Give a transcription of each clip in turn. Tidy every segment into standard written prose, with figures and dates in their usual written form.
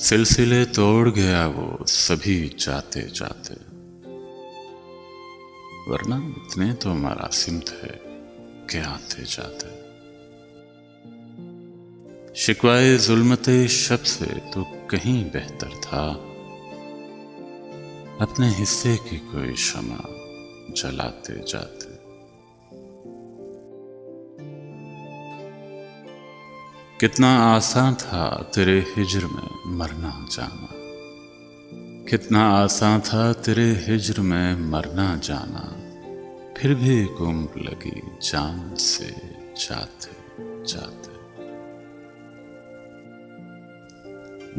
सिलसिले तोड़ गया वो सभी जाते जाते, वरना इतने तो मरासिम थे कि आते जाते। शिकवाए जुल्मते शब से तो कहीं बेहतर था, अपने हिस्से की कोई शमा जलाते जाते। कितना आसान था तेरे हिज्र में मरना जाना, कितना आसान था तेरे हिज्र में मरना जाना, फिर भी गुम लगी जान से जाते जाते।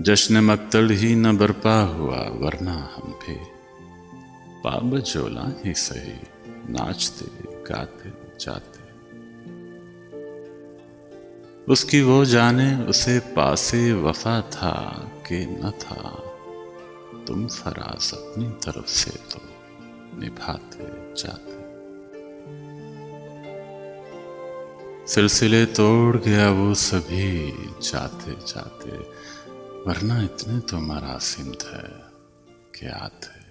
जश्न मक्तल ही न बरपा हुआ वरना हम भी बाबजोला ही सही नाचते गाते जाते। उसकी वो जाने उसे पासे वफा था कि न था, तुम फराज अपनी तरफ से तो निभाते जाते। सिलसिले तोड़ गया वो सभी जाते जाते, वरना इतने तो मरासिम थे कि आते